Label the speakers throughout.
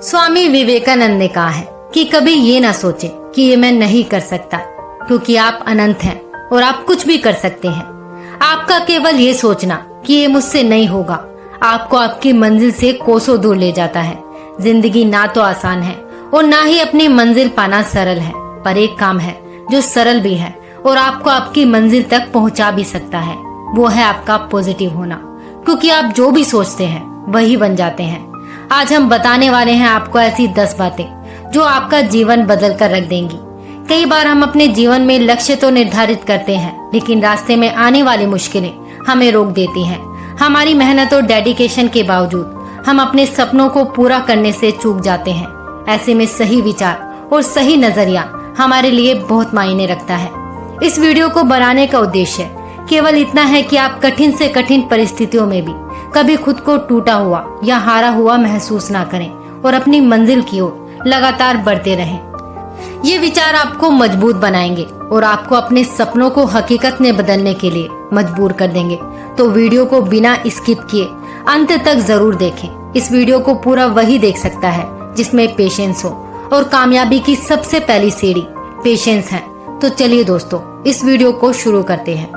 Speaker 1: स्वामी विवेकानंद ने कहा है कि कभी ये ना सोचे कि ये मैं नहीं कर सकता, क्योंकि आप अनंत हैं और आप कुछ भी कर सकते हैं। आपका केवल ये सोचना कि ये मुझसे नहीं होगा आपको आपकी मंजिल से कोसों दूर ले जाता है। जिंदगी ना तो आसान है और ना ही अपनी मंजिल पाना सरल है, पर एक काम है जो सरल भी है और आपको आपकी मंजिल तक पहुंचा भी सकता है। वो है आपका पॉजिटिव होना, क्योंकि आप जो भी सोचते हैं वही बन जाते हैं। आज हम बताने वाले हैं आपको ऐसी 10 बातें जो आपका जीवन बदल कर रख देंगी। कई बार हम अपने जीवन में लक्ष्य तो निर्धारित करते हैं, लेकिन रास्ते में आने वाली मुश्किलें हमें रोक देती हैं। हमारी मेहनत और डेडिकेशन के बावजूद हम अपने सपनों को पूरा करने से चूक जाते हैं। ऐसे में सही विचार और सही नजरिया हमारे लिए बहुत मायने रखता है। इस वीडियो को बनाने का उद्देश्य केवल इतना है कि आप कठिन से कठिन परिस्थितियों में भी कभी खुद को टूटा हुआ या हारा हुआ महसूस ना करें और अपनी मंजिल की ओर लगातार बढ़ते रहें। ये विचार आपको मजबूत बनाएंगे और आपको अपने सपनों को हकीकत में बदलने के लिए मजबूर कर देंगे। तो वीडियो को बिना स्किप किए अंत तक जरूर देखें। इस वीडियो को पूरा वही देख सकता है जिसमें पेशेंस हो, और कामयाबी की सबसे पहली सीढ़ी पेशेंस है। तो चलिए दोस्तों, इस वीडियो को शुरू करते हैं।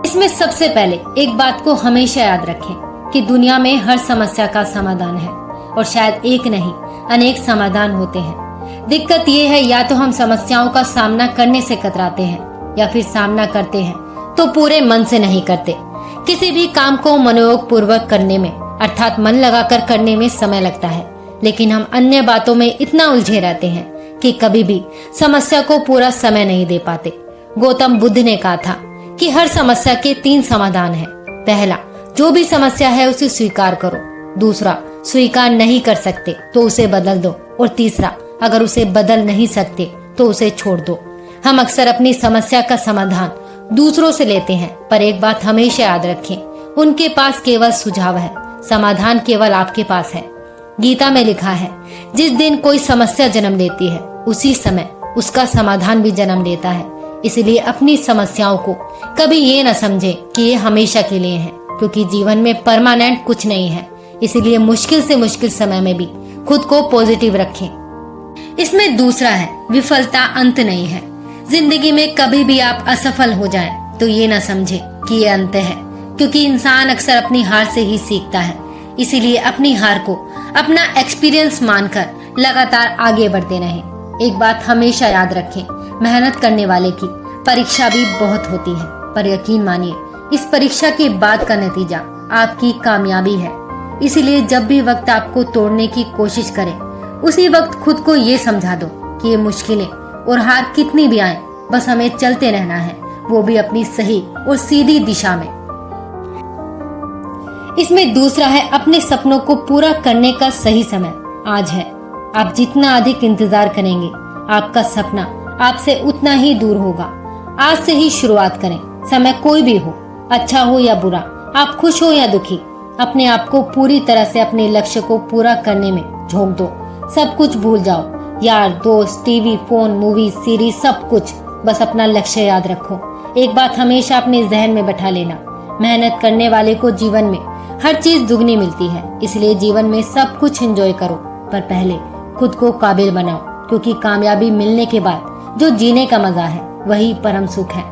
Speaker 1: इसमें सबसे पहले एक बात को हमेशा याद रखें कि दुनिया में हर समस्या का समाधान है, और शायद एक नहीं अनेक समाधान होते हैं। दिक्कत ये है, या तो हम समस्याओं का सामना करने से कतराते हैं, या फिर सामना करते हैं तो पूरे मन से नहीं करते। किसी भी काम को मनोयोग पूर्वक करने में, अर्थात मन लगाकर करने में समय लगता है, लेकिन हम अन्य बातों में इतना उलझे रहते हैं कि कभी भी समस्या को पूरा समय नहीं दे पाते। गौतम बुद्ध ने कहा था कि हर समस्या के 3 समाधान हैं। पहला, जो भी समस्या है उसे स्वीकार करो। दूसरा, स्वीकार नहीं कर सकते तो उसे बदल दो। और तीसरा, अगर उसे बदल नहीं सकते तो उसे छोड़ दो। हम अक्सर अपनी समस्या का समाधान दूसरों से लेते हैं, पर एक बात हमेशा याद रखें, उनके पास केवल सुझाव है, समाधान केवल आपके पास है। गीता में लिखा है, जिस दिन कोई समस्या जन्म लेती है उसी समय उसका समाधान भी जन्म लेता है। इसलिए अपनी समस्याओं को कभी ये न समझें कि ये हमेशा के लिए है, क्योंकि जीवन में परमानेंट कुछ नहीं है। इसलिए मुश्किल से मुश्किल समय में भी खुद को पॉजिटिव रखें। इसमें दूसरा है, विफलता अंत नहीं है। जिंदगी में कभी भी आप असफल हो जाएं तो ये न समझें कि ये अंत है, क्योंकि इंसान अक्सर अपनी हार से ही सीखता है। इसीलिए अपनी हार को अपना एक्सपीरियंस मानकर लगातार आगे बढ़ते रहें। एक बात हमेशा याद रखें, मेहनत करने वाले की परीक्षा भी बहुत होती है, पर यकीन मानिए इस परीक्षा के बाद का नतीजा आपकी कामयाबी है। इसीलिए जब भी वक्त आपको तोड़ने की कोशिश करे, उसी वक्त खुद को ये समझा दो कि ये मुश्किलें और हार कितनी भी आए, बस हमें चलते रहना है, वो भी अपनी सही और सीधी दिशा में। इसमें दूसरा है, अपने सपनों को पूरा करने का सही समय आज है। आप जितना अधिक इंतजार करेंगे, आपका सपना आपसे उतना ही दूर होगा। आज से ही शुरुआत करें। समय कोई भी हो, अच्छा हो या बुरा, आप खुश हो या दुखी, अपने आप को पूरी तरह से अपने लक्ष्य को पूरा करने में झोंक दो। सब कुछ भूल जाओ, यार दोस्त, टीवी, फोन, मूवी, सीरीज, सब कुछ। बस अपना लक्ष्य याद रखो। एक बात हमेशा अपने जहन में बैठा लेना, मेहनत करने वाले को जीवन में हर चीज दुगनी मिलती है। इसलिए जीवन में सब कुछ एंजॉय करो, पर पहले खुद को काबिल बनाओ, क्योंकि कामयाबी मिलने के बाद जो जीने का मजा है वही परम सुख है।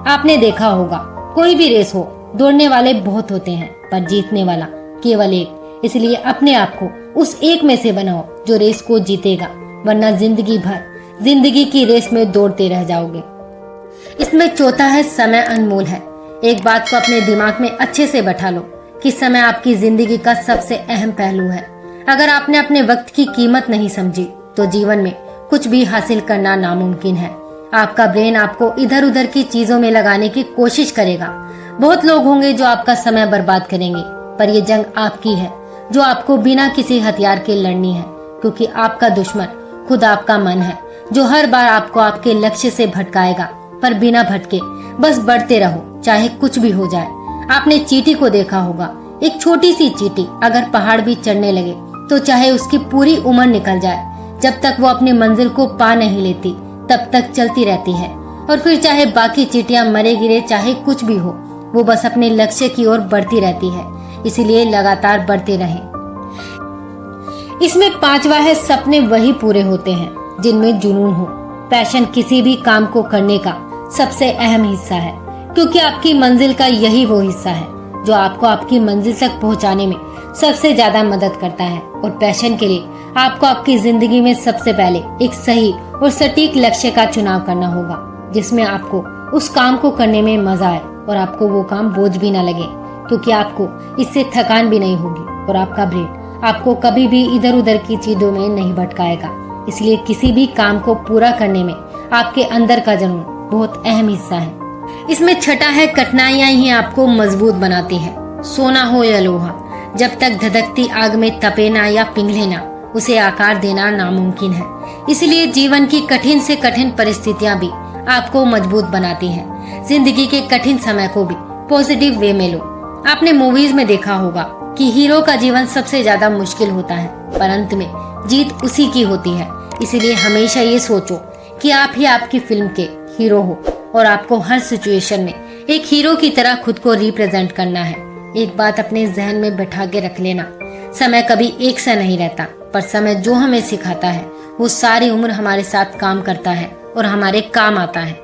Speaker 1: आपने देखा होगा, कोई भी रेस हो, दौड़ने वाले बहुत होते हैं, पर जीतने वाला केवल एक। इसलिए अपने आप को उस एक में से बनाओ जो रेस को जीतेगा, वरना जिंदगी भर जिंदगी की रेस में दौड़ते रह जाओगे। इसमें चौथा है, समय अनमोल है। एक बात को अपने दिमाग में अच्छे से बैठा लो कि समय आपकी जिंदगी का सबसे अहम पहलू है। अगर आपने अपने वक्त की कीमत नहीं समझी तो जीवन में कुछ भी हासिल करना नामुमकिन है। आपका ब्रेन आपको इधर उधर की चीजों में लगाने की कोशिश करेगा। बहुत लोग होंगे जो आपका समय बर्बाद करेंगे, पर यह जंग आपकी है जो आपको बिना किसी हथियार के लड़नी है, क्योंकि आपका दुश्मन खुद आपका मन है, जो हर बार आपको आपके लक्ष्य से भटकाएगा। पर बिना भटके बस बढ़ते रहो, चाहे कुछ भी हो जाए। आपने चींटी को देखा होगा, एक छोटी सी चींटी अगर पहाड़ भी चढ़ने लगे तो चाहे उसकी पूरी उम्र निकल जाए, जब तक वो अपनी मंजिल को पा नहीं लेती तब तक चलती रहती है। और फिर चाहे बाकी चींटियां मरे गिरे, चाहे कुछ भी हो, वो बस अपने लक्ष्य की ओर बढ़ती रहती है। इसीलिए लगातार बढ़ते रहें। इसमें 5वां है, सपने वही पूरे होते हैं जिनमें जुनून हो। पैशन किसी भी काम को करने का सबसे अहम हिस्सा है, क्योंकि आपकी मंजिल का यही वो हिस्सा है जो आपको आपकी मंजिल तक पहुंचाने में सबसे ज्यादा मदद करता है। और पैशन के लिए आपको आपकी जिंदगी में सबसे पहले एक सही और सटीक लक्ष्य का चुनाव करना होगा, जिसमें आपको उस काम को करने में मजा आए और आपको वो काम बोझ भी ना लगे, क्योंकि आपको इससे थकान भी नहीं होगी और आपका ब्रेन आपको कभी भी इधर उधर की चीजों में नहीं भटकाएगा। इसलिए किसी भी काम को पूरा करने में आपके अंदर का जुनून बहुत अहम हिस्सा है। इसमें 6वां है, कठिनाइयां ही आपको मजबूत बनाती हैं। सोना हो या लोहा, जब तक धधकती आग में तपे ना या पिघले ना, उसे आकार देना नामुमकिन है। इसलिए जीवन की कठिन से कठिन परिस्थितियां भी आपको मजबूत बनाती हैं। जिंदगी के कठिन समय को भी पॉजिटिव वे में लो। आपने मूवीज में देखा होगा कि हीरो का जीवन सबसे ज्यादा मुश्किल होता है, पर अंत में जीत उसी की होती है। इसलिए हमेशा ये सोचो कि आप ही आपकी फिल्म के हीरो हो और आपको हर सिचुएशन में एक हीरो की तरह खुद को रिप्रेजेंट करना है। एक बात अपने जहन में बैठा के रख लेना, समय कभी एक सा नहीं रहता, पर समय जो हमें सिखाता है वो सारी उम्र हमारे साथ काम करता है और हमारे काम आता है।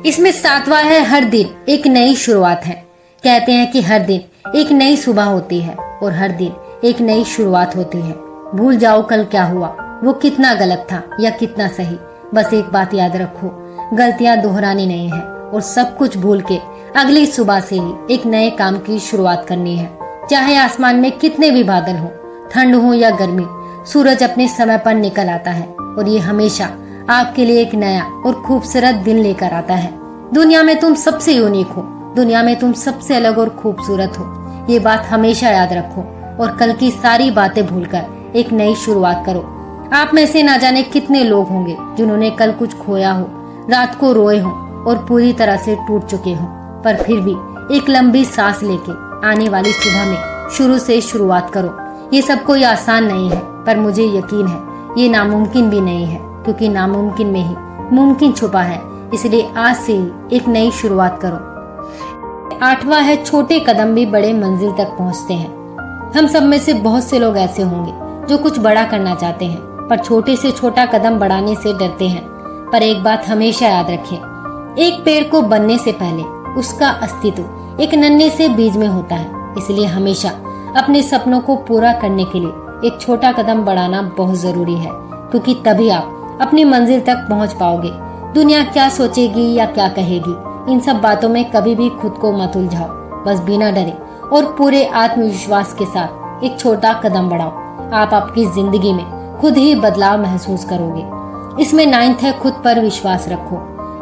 Speaker 1: इसमें 7वां है, हर दिन एक नई शुरुआत है। कहते हैं कि हर दिन एक नई सुबह होती है और हर दिन एक नई शुरुआत होती है। भूल जाओ कल क्या हुआ, वो कितना गलत था या कितना सही। बस एक बात याद रखो, गलतियां दोहरानी नहीं है और सब कुछ भूल के अगली सुबह से ही एक नए काम की शुरुआत करनी है। चाहे आसमान में कितने भी बादल हो, ठंड हो या गर्मी, सूरज अपने समय पर निकल आता है और ये हमेशा आपके लिए एक नया और खूबसूरत दिन लेकर आता है। दुनिया में तुम सबसे यूनिक हो, दुनिया में तुम सबसे अलग और खूबसूरत हो। ये बात हमेशा याद रखो और कल की सारी बातें भूलकर एक नई शुरुआत करो। आप में से ना जाने कितने लोग होंगे जिन्होंने कल कुछ खोया हो, रात को रोए हो और पूरी तरह से टूट चुके हो, पर फिर भी एक लंबी सांस लेके आने वाली सुबह में शुरू से शुरुआत करो। ये सब कोई आसान नहीं है, पर मुझे यकीन है ये नामुमकिन भी नहीं है, क्योंकि नामुमकिन में ही मुमकिन छुपा है। इसलिए आज से ही एक नई शुरुआत करो। 8वां है, छोटे कदम भी बड़े मंजिल तक पहुंचते हैं। हम सब में से बहुत से लोग ऐसे होंगे जो कुछ बड़ा करना चाहते हैं, पर छोटे से छोटा कदम बढ़ाने से डरते हैं। पर एक बात हमेशा याद रखें, एक पेड़ को बनने से पहले उसका अस्तित्व एक नन्हे से बीज में होता है। इसलिए हमेशा अपने सपनों को पूरा करने के लिए एक छोटा कदम बढ़ाना बहुत जरूरी है, क्योंकि तभी आप अपनी मंजिल तक पहुंच पाओगे। दुनिया क्या सोचेगी या क्या कहेगी, इन सब बातों में कभी भी खुद को मत उलझाओ। बस बिना डरे और पूरे आत्मविश्वास के साथ एक छोटा कदम बढ़ाओ। आप आपकी जिंदगी में खुद ही बदलाव महसूस करोगे। इसमें 9वां है, खुद पर विश्वास रखो।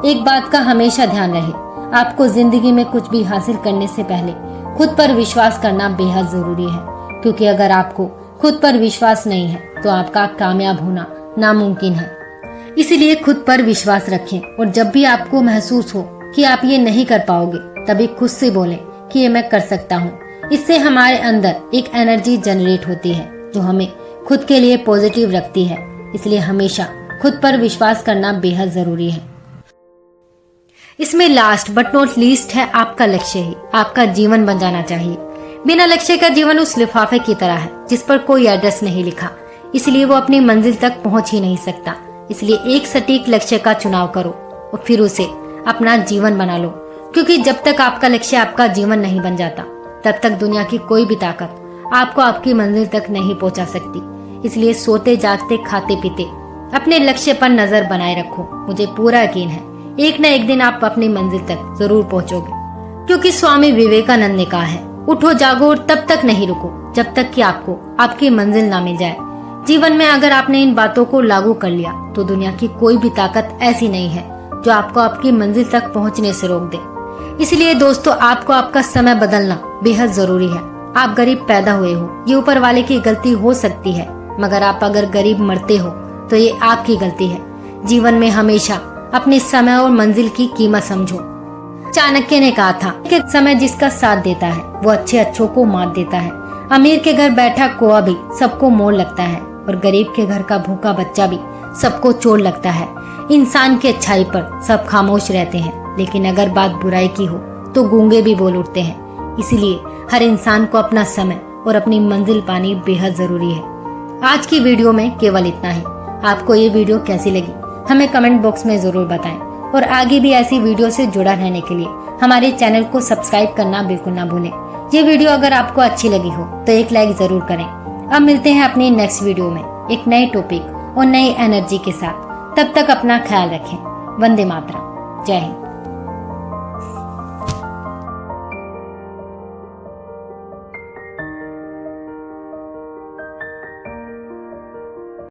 Speaker 1: एक बात का हमेशा ध्यान रहे, आपको जिंदगी में कुछ भी हासिल करने से पहले खुद पर विश्वास करना बेहद जरूरी है, क्योंकि अगर आपको खुद पर विश्वास नहीं है तो आपका कामयाब होना नामुमकिन है। इसलिए खुद पर विश्वास रखें और जब भी आपको महसूस हो कि आप ये नहीं कर पाओगे, तभी खुद से बोलें कि ये मैं कर सकता हूँ। इससे हमारे अंदर एक एनर्जी जनरेट होती है जो हमें खुद के लिए पॉजिटिव रखती है। इसलिए हमेशा खुद पर विश्वास करना बेहद जरूरी है। इसमें लास्ट बट नॉट लीस्ट है, आपका लक्ष्य ही आपका जीवन बन जाना चाहिए। बिना लक्ष्य का जीवन उस लिफाफे की तरह है जिस पर कोई एड्रेस नहीं लिखा, इसलिए वो अपनी मंजिल तक पहुंच ही नहीं सकता। इसलिए एक सटीक लक्ष्य का चुनाव करो और फिर उसे अपना जीवन बना लो, क्योंकि जब तक आपका लक्ष्य आपका जीवन नहीं बन जाता, तब तक दुनिया की कोई भी ताकत आपको आपकी मंजिल तक नहीं पहुंचा सकती। इसलिए सोते जागते खाते पीते अपने लक्ष्य पर नजर बनाए रखो। मुझे पूरा यकीन है एक न एक दिन आप अपनी मंजिल तक जरूर पहुंचोगे, क्योंकि स्वामी विवेकानंद ने कहा है, उठो जागो और तब तक नहीं रुको जब तक कि आपको आपकी मंजिल ना मिल जाए। जीवन में अगर आपने इन बातों को लागू कर लिया तो दुनिया की कोई भी ताकत ऐसी नहीं है जो आपको आपकी मंजिल तक पहुंचने से रोक दे। इसलिए दोस्तों, आपको आपका समय बदलना बेहद जरूरी है। आप गरीब पैदा हुए हो, ये ऊपर वाले की गलती हो सकती है, मगर आप अगर गरीब मरते हो तो ये आपकी गलती है। जीवन में हमेशा अपने समय और मंजिल की कीमत समझो। चाणक्य ने कहा था कि समय जिसका साथ देता है वो अच्छे अच्छों को मात देता है। अमीर के घर बैठा कोआ भी सबको मोड़ लगता है और गरीब के घर का भूखा बच्चा भी सबको चोट लगता है। इंसान की अच्छाई पर सब खामोश रहते हैं, लेकिन अगर बात बुराई की हो तो गूंगे भी बोल उठते हैं। इसलिए हर इंसान को अपना समय और अपनी मंजिल पानी बेहद जरूरी है। आज की वीडियो में केवल इतना ही। आपको ये वीडियो कैसी लगी हमें कमेंट बॉक्स में जरूर बताएं और आगे भी ऐसी वीडियो से जुड़ा रहने के लिए हमारे चैनल को सब्सक्राइब करना बिल्कुल ना भूलें। ये वीडियो अगर आपको अच्छी लगी हो तो एक लाइक जरूर करें। अब मिलते हैं अपनी नेक्स्ट वीडियो में एक नए टॉपिक और नई एनर्जी के साथ। तब तक अपना ख्याल रखें। वंदे मातरम। जय हिंद।